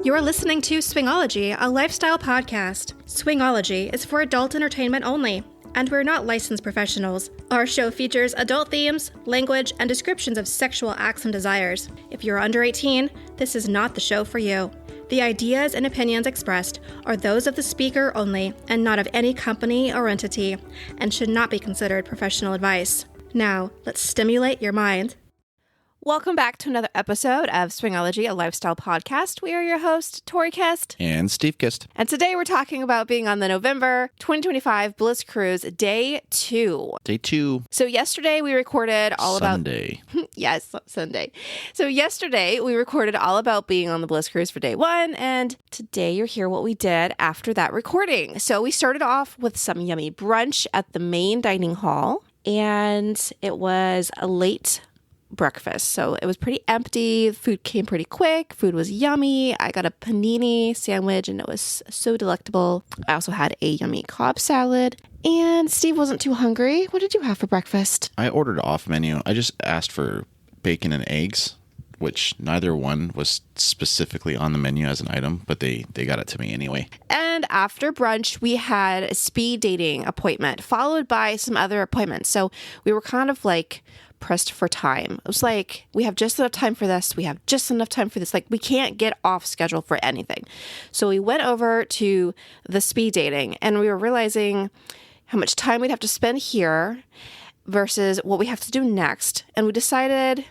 You're listening to Swingology, a lifestyle podcast. Swingology is for adult entertainment only, and we're not licensed professionals. Our show features adult themes, language, and descriptions of sexual acts and desires. If you're under 18, this is not the show for you. The ideas and opinions expressed are those of the speaker only and not of any company or entity, and should not be considered professional advice. Now, let's stimulate your mind. Welcome back to another episode of Swingology, a lifestyle podcast. We are your hosts, Tori Kist and Steve Kist. And today we're talking about being on the November 2025 Bliss Cruise, Day 2. Day 2. So yesterday we recorded all Sunday. Yes, Sunday. So yesterday we recorded all about being on the Bliss Cruise for Day 1, and today you'll hear what we did after that recording. So we started off with some yummy brunch at the main dining hall, and it was a late breakfast. So it was pretty empty. Food came pretty quick. Food was yummy. I got a panini sandwich and it was so delectable. I also had a yummy Cobb salad. And Steve wasn't too hungry. What did you have for breakfast? I ordered off menu. I just asked for bacon and eggs, which neither one was specifically on the menu as an item, but they got it to me anyway. And after brunch, we had a speed dating appointment, followed by some other appointments. So we were kind of like pressed for time. It was like, we have just enough time for this. We have just enough time for this. Like, we can't get off schedule for anything. So we went over to the speed dating and we were realizing how much time we'd have to spend here versus what we have to do next. And we decided,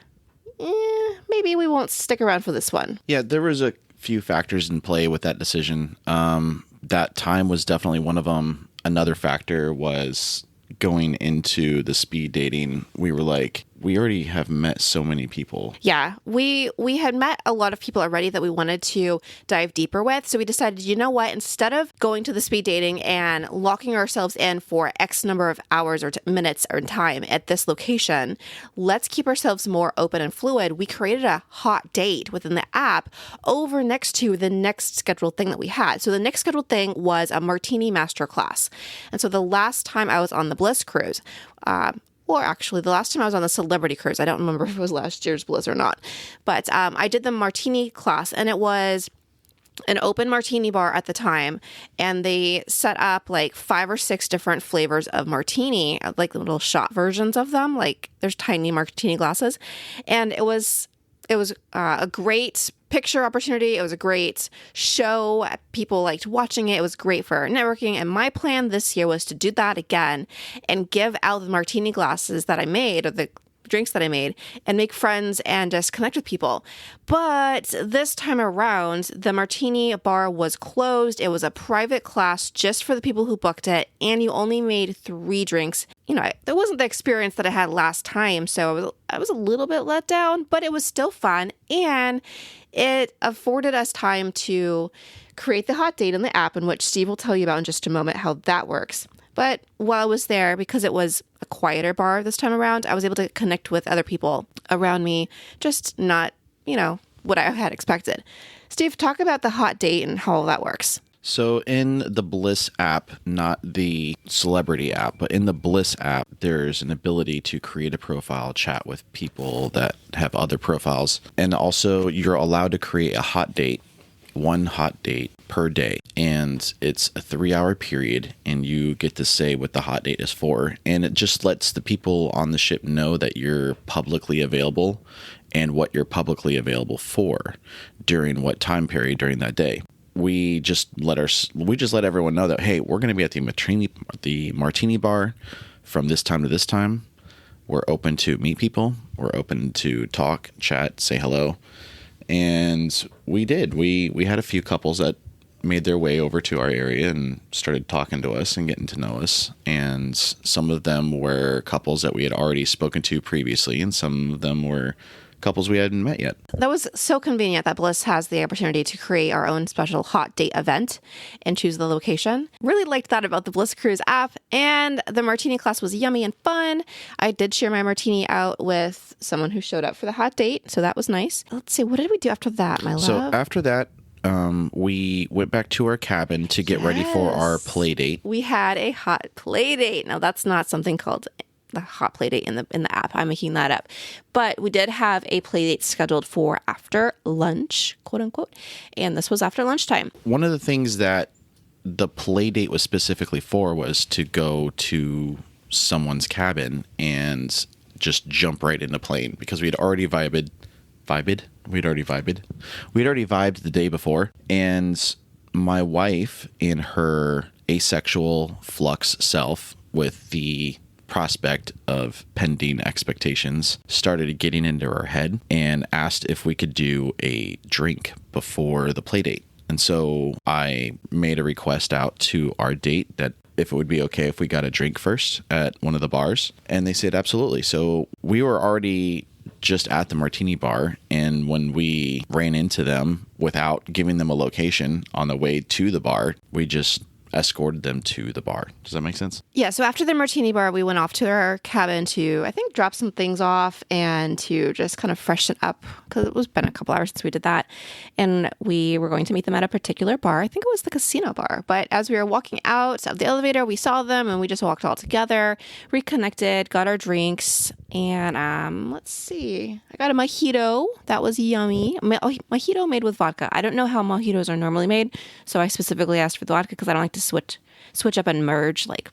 maybe we won't stick around for this one. Yeah, there was a few factors in play with that decision. That time was definitely one of them. Another factor was going into the speed dating, we were like, we already have met so many people. Yeah, we had met a lot of people already that we wanted to dive deeper with. So we decided, you know what, instead of going to the speed dating and locking ourselves in for X number of hours or minutes or time at this location, let's keep ourselves more open and fluid. We created a hot date within the app over next to the next scheduled thing that we had. So the next scheduled thing was a martini masterclass. And so the last time I was on the Bliss Cruise, or actually, the last time I was on the Celebrity Cruise, I don't remember if it was last year's Bliss or not, but I did the martini class, and it was an open martini bar at the time, and they set up like 5 or 6 different flavors of martini, like little shot versions of them, like there's tiny martini glasses, and it was a great picture opportunity. It was a great show. People liked watching it. It was great for networking. And my plan this year was to do that again and give out the martini glasses that I made, or the drinks that I made, and make friends and just connect with people. But this time around, the martini bar was closed. It was a private class just for the people who booked it, and you only made 3 drinks. You know, that wasn't the experience that I had last time, so I was a little bit let down, but it was still fun, and it afforded us time to create the hot date in the app, in which Steve will tell you about in just a moment how that works. But while I was there, because it was a quieter bar this time around, I was able to connect with other people around me, just not, what I had expected. Steve, talk about the hot date and how all that works. So in the Bliss app, not the Celebrity app, but in the Bliss app, there's an ability to create a profile, chat with people that have other profiles. And also you're allowed to create a hot date, 1 hot date per day. And it's a 3-hour period, and you get to say what the hot date is for. And it just lets the people on the ship know that you're publicly available and what you're publicly available for during what time period during that day. We just let everyone know that, hey, we're going to be at the martini bar from this time to this time. We're open to meet people. We're open to talk, chat, say hello. And we did. We had a few couples that made their way over to our area and started talking to us and getting to know us. And some of them were couples that we had already spoken to previously, and some of them were couples we hadn't met yet. That was so convenient that Bliss has the opportunity to create our own special hot date event and choose the location. Really liked that about the Bliss Cruise app, and the martini class was yummy and fun. I did share my martini out with someone who showed up for the hot date, so that was nice. Let's see, what did we do after that, my love? So after that, we went back to our cabin to get ready for our play date. We had a hot play date. Now, that's not something called the hot play date in the app. I'm making that up. But we did have a play date scheduled for after lunch, quote unquote. And this was after lunchtime. One of the things that the play date was specifically for was to go to someone's cabin and just jump right into plane, because we'd already vibed the day before. And my wife, in her asexual flux self, with the prospect of pending expectations, started getting into her head and asked if we could do a drink before the play date. And so I made a request out to our date that if it would be okay if we got a drink first at one of the bars. And they said absolutely. So we were already just at the martini bar, and when we ran into them without giving them a location on the way to the bar, we just escorted them to the bar. Does that make sense? Yeah, so after the martini bar, we went off to our cabin to, I think, drop some things off and to just kind of freshen up, because it was been a couple hours since we did that. And we were going to meet them at a particular bar. I think it was the casino bar. But as we were walking out of the elevator, we saw them and we just walked all together, reconnected, got our drinks. And let's see, I got a mojito. That was yummy. Mojito made with vodka. I don't know how mojitos are normally made, so I specifically asked for the vodka because I don't like to switch up and merge. Like,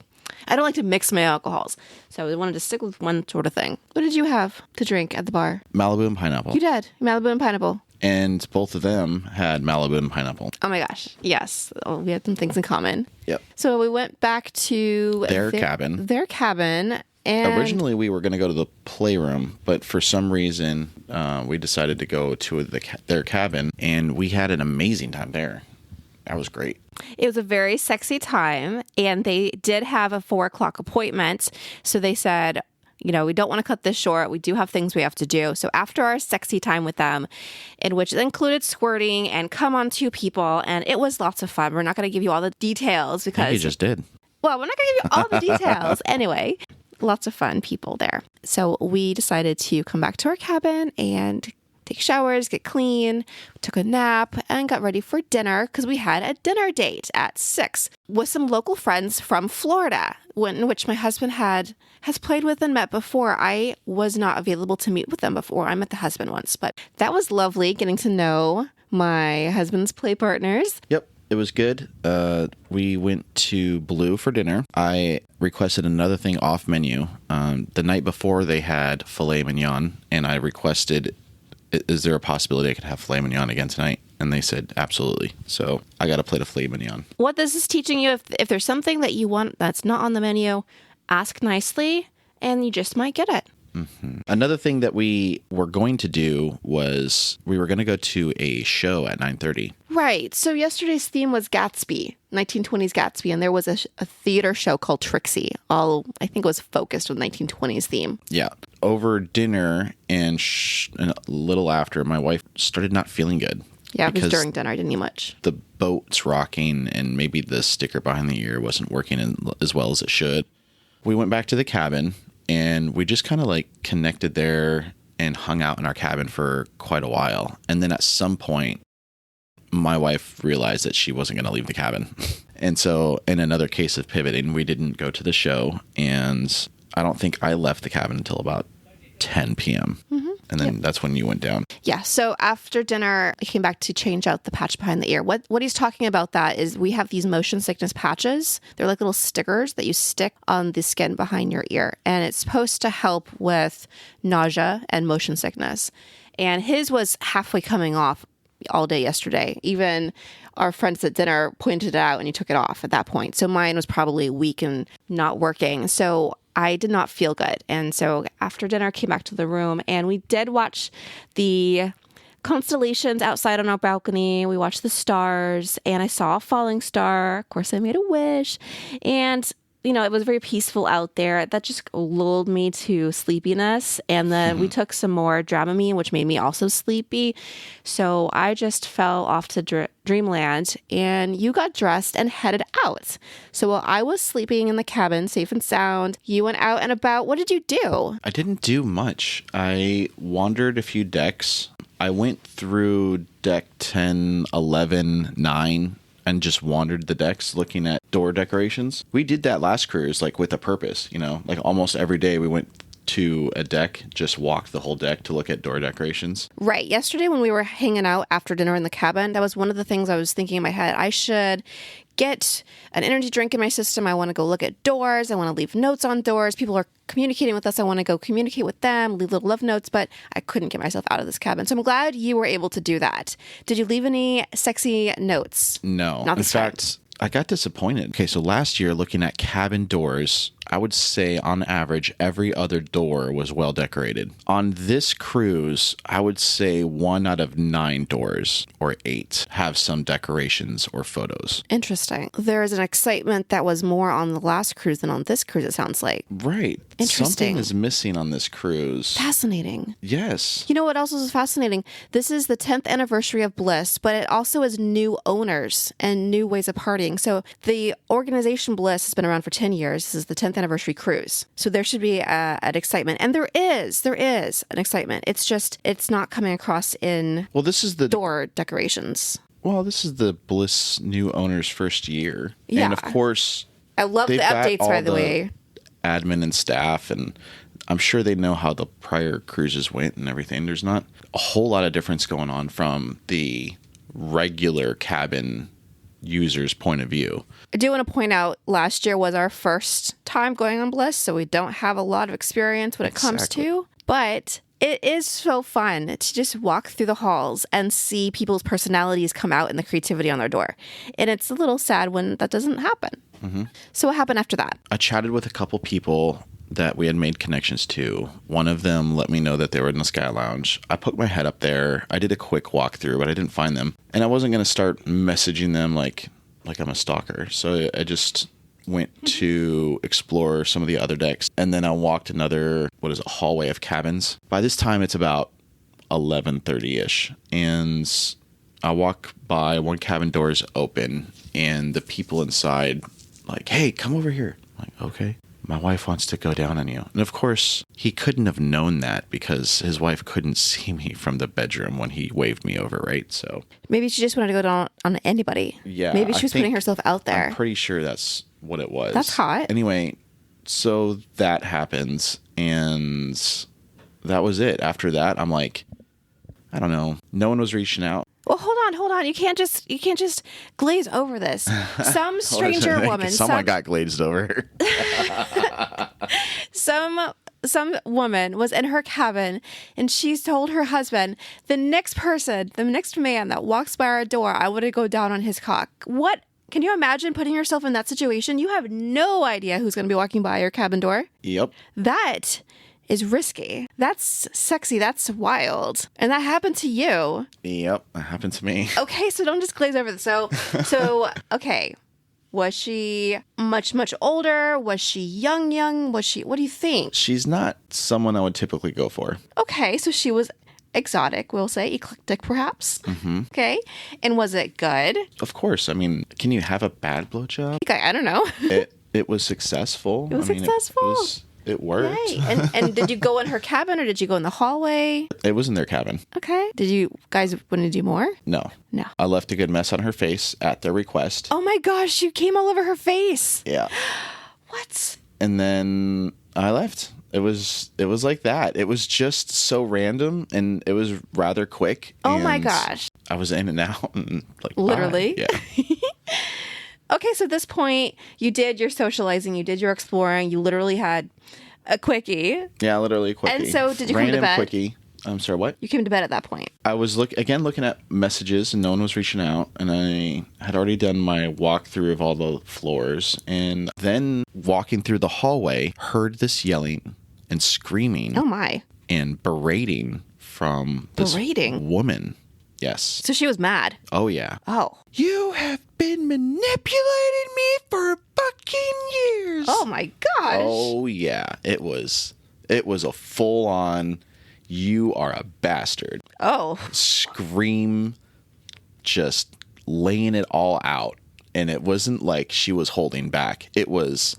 I don't like to mix my alcohols, so I wanted to stick with one sort of thing. What did you have to drink at the bar? Malibu and pineapple. You did Malibu and pineapple. And both of them had Malibu and pineapple. Oh my gosh, yes. Oh, we had some things in common. Yep. So we went back to Their cabin. And originally, we were going to go to the playroom, but for some reason, we decided to go to their cabin, and we had an amazing time there. That was great. It was a very sexy time, and they did have a 4:00 appointment. So they said, we don't want to cut this short. We do have things we have to do. So after our sexy time with them, in which included squirting and come on two people, and it was lots of fun. We're not going to give you all the details because... I think you just did. Well, we're not going to give you all the details. Anyway, lots of fun people there. So we decided to come back to our cabin and take showers, get clean, took a nap, and got ready for dinner because we had a dinner date at 6 with some local friends from Florida, which my husband has played with and met before. I was not available to meet with them before. I met the husband once, but that was lovely getting to know my husband's play partners. Yep. It was good. We went to Blue for dinner. I requested another thing off menu. The night before they had filet mignon, and I requested, is there a possibility I could have filet mignon again tonight? And they said, absolutely. So I got a plate of filet mignon. What this is teaching you, if there's something that you want that's not on the menu, ask nicely, and you just might get it. Mm-hmm. Another thing that we were going to do was we were going to go to a show at 9:30. Right. So yesterday's theme was Gatsby, 1920s Gatsby, and there was a theater show called Trixie. I think it was focused with 1920s theme. Yeah. Over dinner and a little after, my wife started not feeling good. Yeah, because during dinner I didn't eat much. The boat's rocking, and maybe the sticker behind the ear wasn't working as well as it should. We went back to the cabin. And we just kind of connected there and hung out in our cabin for quite a while. And then at some point, my wife realized that she wasn't going to leave the cabin. And so in another case of pivoting, we didn't go to the show. And I don't think I left the cabin until about 10 p.m. Mm-hmm. And then that's when you went down. Yeah. So after dinner, I came back to change out the patch behind the ear. What he's talking about that is we have these motion sickness patches. They're like little stickers that you stick on the skin behind your ear. And it's supposed to help with nausea and motion sickness. And his was halfway coming off all day yesterday. Even our friends at dinner pointed it out and he took it off at that point. So mine was probably weak and not working. So I did not feel good. And so after dinner, I came back to the room and we did watch the constellations outside on our balcony. We watched the stars and I saw a falling star. Of course, I made a wish. And it was very peaceful out there. That just lulled me to sleepiness. And then we took some more Dramamine, which made me also sleepy. So I just fell off to dreamland and you got dressed and headed out. So while I was sleeping in the cabin, safe and sound, you went out and about. What did you do? I didn't do much. I wandered a few decks. I went through deck 10, 11, 9. and just wandered the decks looking at door decorations. We did that last cruise, like with a purpose, you know, like almost every day we went to a deck, just walked the whole deck to look at door decorations. Right. Yesterday when we were hanging out after dinner in the cabin, that was one of the things I was thinking in my head. I should get an energy drink in my system. I want to go look at doors. I want to leave notes on doors. People are communicating with us. I want to go communicate with them, leave little love notes, but I couldn't get myself out of this cabin. So I'm glad you were able to do that. Did you leave any sexy notes? No. Not in this time. fact, I got disappointed. Okay, so last year looking at cabin doors, I would say on average, every other door was well decorated. On this cruise, I would say 1 out of 9 doors or 8 have some decorations or photos. Interesting. There is an excitement that was more on the last cruise than on this cruise, it sounds like. Right. Interesting. Something is missing on this cruise. Fascinating. Yes. You know what else is fascinating? This is the 10th anniversary of Bliss, but it also is new owners and new ways of partying. So the organization Bliss has been around for 10 years. This is the 10th anniversary cruise. So there should be an excitement. And there is an excitement. It's just, it's not coming across in Well, this is the door decorations. Well, this is the Bliss new owner's first year. Yeah. And of course, I love the they've got updates, all by the way. admin and staff, and I'm sure they know how the prior cruises went and everything. There's not a whole lot of difference going on from the regular cabin user's point of view. I do want to point out last year was our first time going on Bliss, so we don't have a lot of experience when it comes to, but it is so fun to just walk through the halls and see people's personalities come out in the creativity on their door. And it's a little sad when that doesn't happen. Mm-hmm. So what happened after that? I chatted with a couple people that we had made connections to. One of them let me know that they were in the Sky Lounge. I poked my head up there. I did a quick walkthrough, but I didn't find them. And I wasn't going to start messaging them like I'm a stalker. So I just went to explore some of the other decks. And then I walked another, hallway of cabins. By this time, it's about 11:30-ish. And I walk by, one cabin door is open, and the people inside like, hey, come over here. I'm like, okay. My wife wants to go down on you. And of course, he couldn't have known that because his wife couldn't see me from the bedroom when he waved me over, right? So maybe she just wanted to go down on anybody. Yeah. Maybe she was putting herself out there. I'm pretty sure that's what it was. That's hot. Anyway, so that happens, and that was it. After that, I'm like, I don't know. No one was reaching out. Well, hold on. You can't just glaze over this. Some stranger woman. Someone got glazed over. Some woman was in her cabin, and she told her husband, the next man that walks by our door, I want to go down on his cock. What? Can you imagine putting yourself in that situation? You have no idea who's going to be walking by your cabin door. Yep. That is risky. That's sexy. That's wild. And that happened to you. Yep, that happened to me. Okay, so don't just glaze over this. So okay. Was she much older? Was she young? What do you think? She's not someone I would typically go for. Okay, so she was exotic, we'll say, eclectic perhaps. Mm-hmm. Okay. And was it good? Of course. I mean, can you have a bad blowjob? Okay, I don't know. It was successful. It was successful. It worked. Yay. And did you go in her cabin or did you go in the hallway? It was in their cabin. Okay. Did you guys want to do more? No. No. I left a good mess on her face at their request. Oh my gosh, you came all over her face. Yeah. What? And then I left. It was like that. It was just so random, and it was rather quick. Oh my gosh. I was in and out, and like literally. bye. Yeah. Okay, so at this point, you did your socializing, you did your exploring, you literally had a quickie. Yeah, literally a quickie. And so, did you come to bed? Random quickie. I'm sorry, what? You came to bed at that point. I was looking at messages, and no one was reaching out, and I had already done my walkthrough of all the floors, and then walking through the hallway, heard this yelling and screaming. Oh my. And berating from this woman. Yes. So she was mad. Oh, yeah. Oh. You have been manipulating me for fucking years. Oh, my gosh. Oh, yeah. It was a full-on, you are a bastard. Oh. Scream, just laying it all out. And it wasn't like she was holding back. It was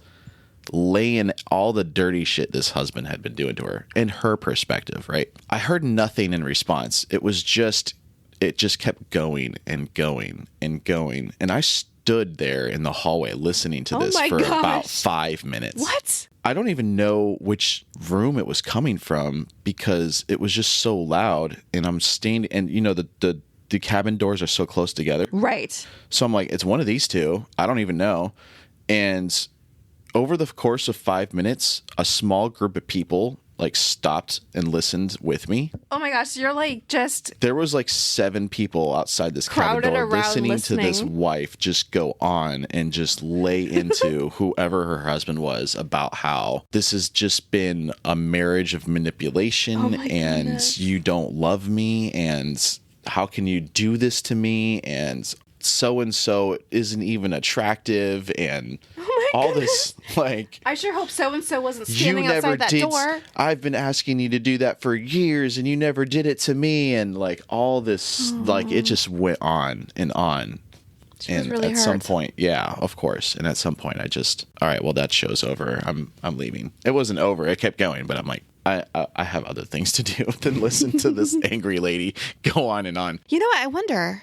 laying all the dirty shit this husband had been doing to her in her perspective, right? I heard nothing in response. It was just it just kept going and going and going. And I stood there in the hallway listening to this for about 5 minutes. What? I don't even know which room it was coming from because it was just so loud. And I'm standing, and you know, the cabin doors are so close together. Right. So I'm like, it's one of these two. I don't even know. And over the course of 5 minutes, a small group of people like stopped and listened with me. Oh my gosh, you're like just... There was like 7 people outside this cabin door listening to this wife just go on and just lay into whoever her husband was about how this has just been a marriage of manipulation and goodness. You don't love me and how can you do this to me and so isn't even attractive and all this, like, I sure hope so-and-so wasn't standing outside that door. I've been asking you to do that for years and you never did it to me. And like all this, like it just went on and on. She was really at hurt. Some point, yeah, of course. And at some point I just, all right, well, that show's over. I'm leaving. It wasn't over. It kept going, but I'm like, I have other things to do than listen to this angry lady go on and on. You know what? I wonder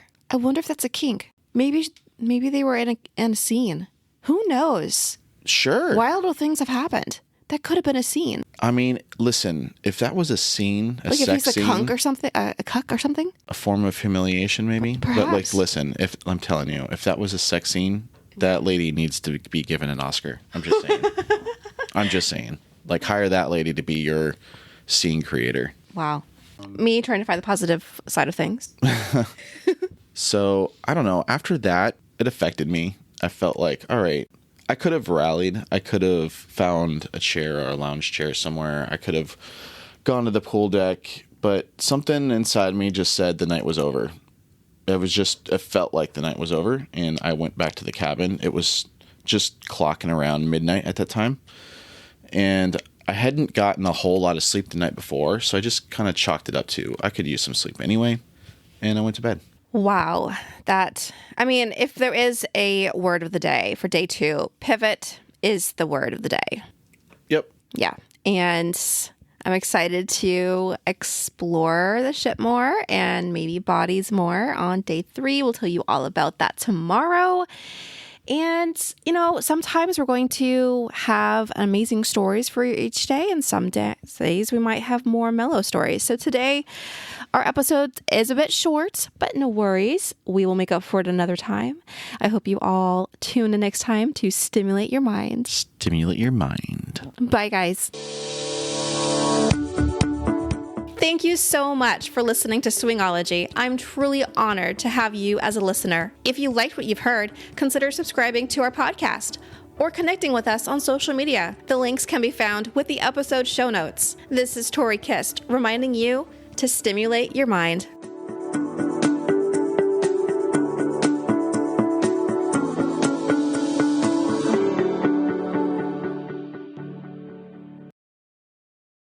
if that's a kink. Maybe they were in a scene. Who knows? Sure. Wilder things have happened. That could have been a scene. I mean, listen, if that was a scene, a like sex if he's a scene, cuck or something, a cuck or something, a form of humiliation, maybe. Perhaps. But like, listen, if I'm telling you, if that was a sex scene, that lady needs to be given an Oscar. I'm just saying. I'm just saying. Like, hire that lady to be your scene creator. Wow. Me trying to find the positive side of things. So I don't know. After that, it affected me. I felt like, all right, I could have rallied. I could have found a chair or a lounge chair somewhere. I could have gone to the pool deck, but something inside me just said the night was over. It felt like the night was over, and I went back to the cabin. It was just clocking around midnight at that time, and I hadn't gotten a whole lot of sleep the night before, so I just kind of chalked it up to I could use some sleep anyway, and I went to bed. Wow. If there is a word of the day for day 2, pivot is the word of the day. Yep. Yeah. And I'm excited to explore the ship more and maybe bodies more on day 3. We'll tell you all about that tomorrow. And, sometimes we're going to have amazing stories for each day, and some days we might have more mellow stories. So today, our episode is a bit short, but no worries. We will make up for it another time. I hope you all tune in next time to stimulate your mind. Stimulate your mind. Bye, guys. Thank you so much for listening to Swingology. I'm truly honored to have you as a listener. If you liked what you've heard, consider subscribing to our podcast or connecting with us on social media. The links can be found with the episode show notes. This is Tori Kist, reminding you to stimulate your mind.